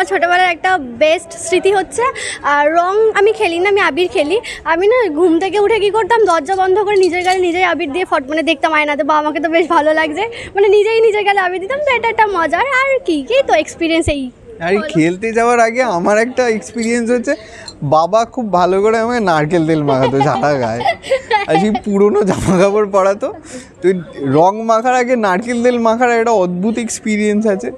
আমার ছোটোবেলার একটা বেস্ট স্মৃতি হচ্ছে রং আমি খেলি না, আমি আবির খেলি। আমি না ঘুম থেকে উঠে কী করতাম, দরজা বন্ধ করে নিজের গালে নিজেই আবির দিয়ে মানে দেখতাম আয়নাতে, বা আমাকে তো বেশ ভালো লাগছে, মানে নিজেই নিজের গালে আবির দিতাম। তো এটা একটা মজার আর কি তো এক্সপিরিয়েন্স। এই আর খেলতে যাওয়ার আগে আমার একটা এক্সপিরিয়েন্স হচ্ছে, বাবা খুব ভালো করে আমাকে নারকেল তেল মাখাতো জামা গায়ে, আর সেই পুরোনো জামা কাপড় পরাতো। তো রং মাখার আগে নারকেল তেল মাখার একটা অদ্ভুত এক্সপিরিয়েন্স আছে।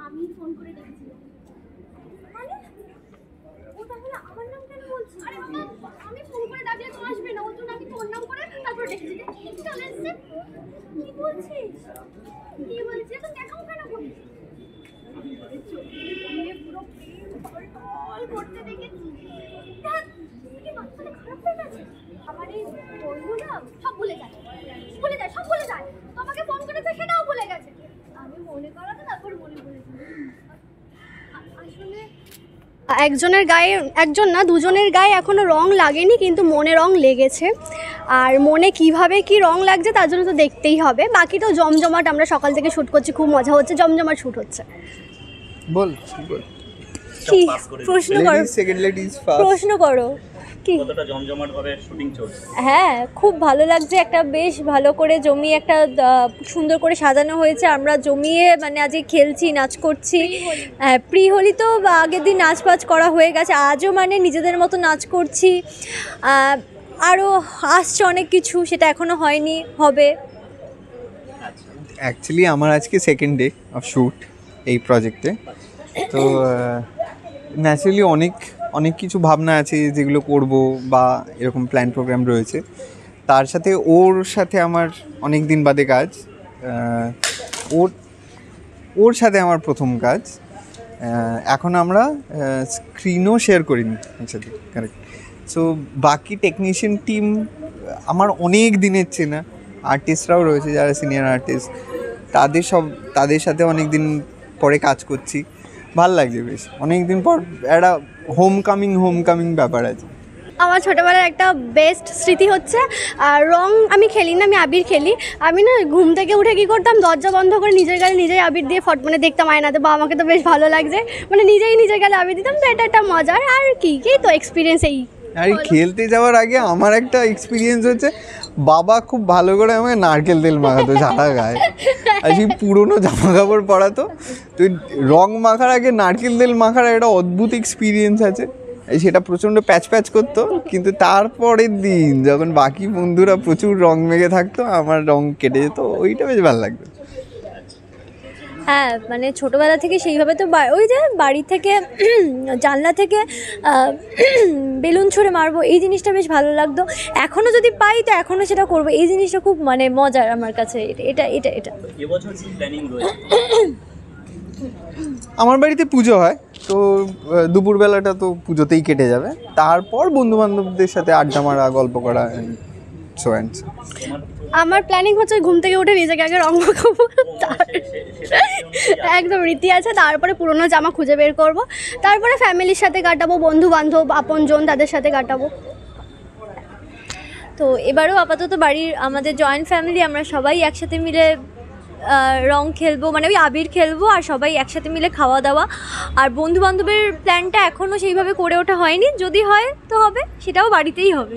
আমি ফোন করে দেখছি, মানে ও তাহলে আমার নাম কেন বলছিস? আরে বাবা, আমি ফোন করে ডাকলে তো আসবে না, ওর জন্য আমি তোর নাম করে তারপর দেখছি চলে এসছে। কি বলছিস? কি বলছিস? তো দেখাও কেন বলছিস? পুরো কল করতে দেখেছি। কি মাথাটা খারাপ হয়ে গেছে আমার। এই বন্ধুরা সব ভুলে যায়, সব ভুলে যায়। তোমাকে ফোন করেছে সেটাও ভুলে গেছে। আমি মনে করাতে তারপর মনে পড়েছে। আসলে একজনের গায়ে, একজন না দুজনের গায়ে এখনো রং লাগেনি, কিন্তু মনে রং লেগেছে। আর মনে কিভাবে কি রং লাগছে তার জন্য তো দেখতেই হবে। বাকি তো জমজমাট, আমরা সকাল থেকে শ্যুট করছি, খুব মজা হচ্ছে, জমজমাট শ্যুট হচ্ছে। বল কি প্রশ্ন করো, প্রশ্ন করো। কতটা জমজমাটভাবে শুটিং চলছে? হ্যাঁ, খুব ভালো লাগছে। একটা বেশ ভালো করে জমিয়ে একটা সুন্দর করে সাজানো হয়েছে। আমরা জমিয়ে মানে আজকে খেলছি, নাচ করছি। প্রি হোলি তো আগের দিন নাচ বাজ করা হয়ে গেছে, আজও মানে নিজেদের মতো নাচ করছি। আরও আসছে অনেক কিছু, সেটা এখনও হয়নি, হবে। অ্যাকচুয়ালি আমার আজকে সেকেন্ড ডে অফ শ্যুট এই প্রজেক্টে। তো ন্যাচারালি অনেক কিছু ভাবনা আছে যেগুলো করব, বা এরকম প্ল্যান প্রোগ্রাম রয়েছে। তার সাথে ওর সাথে আমার অনেক দিন বাদে কাজ, ওর সাথে আমার প্রথম কাজ। এখন আমরা স্ক্রিনও শেয়ার করিনি একসাথে, কারেক্ট। সো বাকি টেকনিশিয়ান টিম আমার অনেক দিনের চেনা, আর্টিস্টরাও রয়েছে যারা সিনিয়র আর্টিস্ট, তাদের সাথে অনেক দিন পরে কাজ করছি। ভাল লাগছে বেশ, অনেক দিন পর একটা হোমকামিং ব্যাপার আছে। আমার ছোটোবেলার একটা বেস্ট স্মৃতি হচ্ছে রং আমি খেলি না, আমি আবির খেলি। আমি না ঘুম থেকে উঠে কী করতাম, দরজা বন্ধ করে নিজের গালে নিজেই আবির দিয়ে মানে দেখতাম আয়নাতে, বা আমাকে তো বেশ ভালো লাগছে, মানে নিজেই নিজের গালে আবির দিতাম। তো এটা একটা মজার আর কি তো এক্সপিরিয়েন্স। এই আর খেলতে যাওয়ার আগে আমার একটা এক্সপিরিয়েন্স হচ্ছে, বাবা খুব ভালো করে আমাকে নারকেল তেল মাখাতো জামা গায়ে, আর সেই পুরোনো জামা কাপড় পরাতো। তো রং মাখার আগে নারকেল তেল মাখার একটা অদ্ভুত এক্সপিরিয়েন্স আছে। সেটা প্রচণ্ড প্যাচ করতো, কিন্তু তারপরের দিন যখন বাকি বন্ধুরা প্রচুর রং মেখে থাকতো, আমার রং কেটে যেত, ওইটা বেশ ভালো লাগতো। হ্যাঁ, মানে ছোটোবেলা থেকে সেইভাবে তো ওই যে বাড়ি থেকে জানলা থেকে বেলুন ছুঁড়ে মারবো, এই জিনিসটা বেশ ভালো লাগতো। এখনও যদি পাই তো এখনও সেটা করবো। এই জিনিসটা খুব মানে মজার আমার কাছে। এটা এবছর কি প্ল্যানিং রয়েছে? আমার বাড়িতে পুজো হয়, তো দুপুরবেলাটা তো পুজোতেই কেটে যাবে। তারপর বন্ধুবান্ধবদের সাথে আড্ডা মারা, গল্প করা, সো অ্যান্ড সো। আমার প্ল্যানিং হচ্ছে ঘুম থেকে উঠে নিজেকে আগে রং মাখাবো, একদম রীতি আছে। তারপরে পুরোনো জামা খুঁজে বের করব, তারপরে ফ্যামিলির সাথে কাটাবো, বন্ধু বান্ধব আপনজন তাদের সাথে কাটাবো। তো এবারেও আপাতত বাড়ির আমাদের জয়েন্ট ফ্যামিলি, আমরা সবাই একসাথে মিলে রং খেলবো, মানে ওই আবির খেলবো, আর সবাই একসাথে মিলে খাওয়া দাওয়া। আর বন্ধু বান্ধবের প্ল্যানটা এখনও সেইভাবে করে ওঠা হয়নি, যদি হয় তো হবে, সেটাও বাড়িতেই হবে।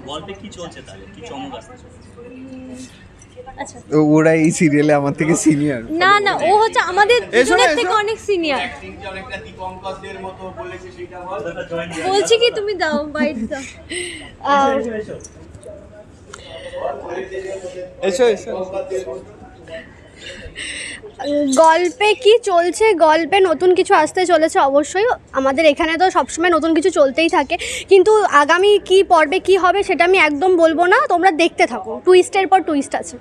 গল্পে কি চলছে তাহলে, কি চমক আসছে? আচ্ছা, ওরা এই সিরিয়ালে আমার থেকে সিনিয়র না, ও হচ্ছে আমাদের দুজনের থেকে অনেক সিনিয়র। বলছি কি, তুমি দাও বাইট দাও। গল্পে কি চলছে, গল্পে নতুন কিছু আসতে চলেছে অবশ্যই। আমাদের এখানে তো সবসময় নতুন কিছু চলতেই থাকে, কিন্তু আগামী কি পর্বে কি হবে সেটা আমি একদম বলবো না, তোমরা দেখতে থাকো। টুইস্টের পর টুইস্ট আছে।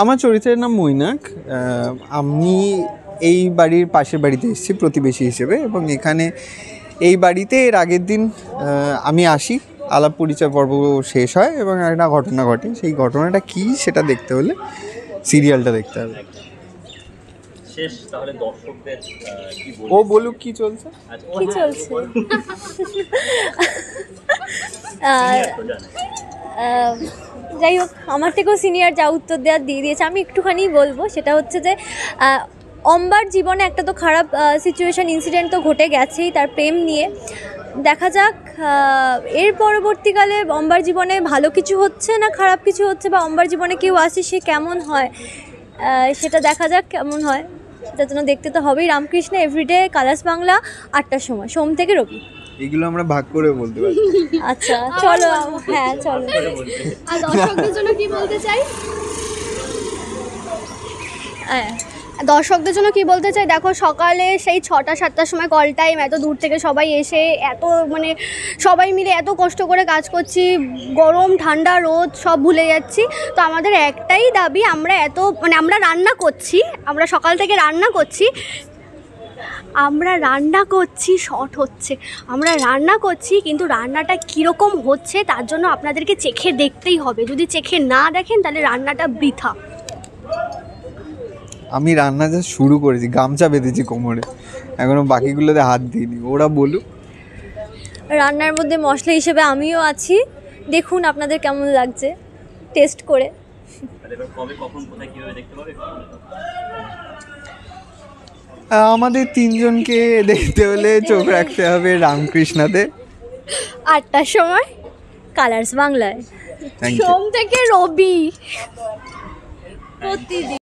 আমার চরিত্রের নাম মৈনাক। আমি এই বাড়ির পাশের বাড়িতে এসেছি প্রতিবেশী হিসেবে, এবং এখানে এই বাড়িতে এর আগের দিন আমি আসি, আলাপ পরিচয় পর্ব শেষ হয় এবং একটা ঘটনা ঘটে। সেই ঘটনাটা কী সেটা দেখতে হলে সিরিয়ালটা দেখতে হবে। শেষ তাহলে দর্শকদের কি ও বলবে? বলুক কি চলছে। আচ্ছা, কি হ্যাঁ, চলছে? বলুন। আহ, Senior তো জানে। যাই হোক, আমার থেকেও সিনিয়র যা উত্তর দেওয়ার দিয়ে দিয়েছে, আমি একটুখানি বলবো। সেটা হচ্ছে যে অম্বার জীবনে একটা তো খারাপ সিচুয়েশন ইনসিডেন্ট তো ঘটে গেছেই তার প্রেম নিয়ে। দেখা যাক এর পরবর্তীকালে অম্বার জীবনে ভালো কিছু হচ্ছে না খারাপ কিছু হচ্ছে, বা অম্বার জীবনে কেউ আসে সে কেমন হয়, সেটা দেখা যাক কেমন হয়। সেটার জন্য দেখতে তো হবেই। রামকৃষ্ণ এভরিডে, কালার্স বাংলা, 8টার সময়, সোম থেকে রবি। এগুলো আমরা ভাগ করে বলতে পারি। আচ্ছা চলো, হ্যাঁ চলো। আর দর্শকদের জন্য কি বলতে চাই? হ্যাঁ, দর্শকদের জন্য কি বলতে চাই, দেখো সকালে সেই 6টা-7টার সময় কল টাইম, এত দূর থেকে সবাই এসে এত মানে সবাই মিলে এত কষ্ট করে কাজ করছি, গরম ঠান্ডা রোদ সব ভুলে যাচ্ছি। তো আমাদের একটাই দাবি, আমরা আমরা রান্না করছি, আমরা সকাল থেকে রান্না করছি, শর্ট হচ্ছে, আমরা রান্না করছি, কিন্তু রান্নাটা কীরকম হচ্ছে তার জন্য আপনাদেরকে চেখে দেখতেই হবে। যদি চেখে না দেখেন তাহলে রান্নাটা বৃথা। আমি রান্না যা শুরু করেছি, গামছা বেঁধেছি কোমরে, এখনো বাকিগুলোতে হাত দিইনি। ওরা বলুক। রান্নার মধ্যে মশলা হিসেবে আমিও আছি, দেখুন আপনাদের কেমন লাগছে টেস্ট করে। তাহলে এবার কবে, কখন, কোথায়, কিভাবে দেখতে পাবে? আমাদের তিনজনকে দেখতে হলে চোখ রাখতে হবে রামকৃষ্ণাতে, 8টার সময়, কালার্স বাংলায়, থ্যাংক ইউ। সোম থেকে রবি। প্রতিদিন।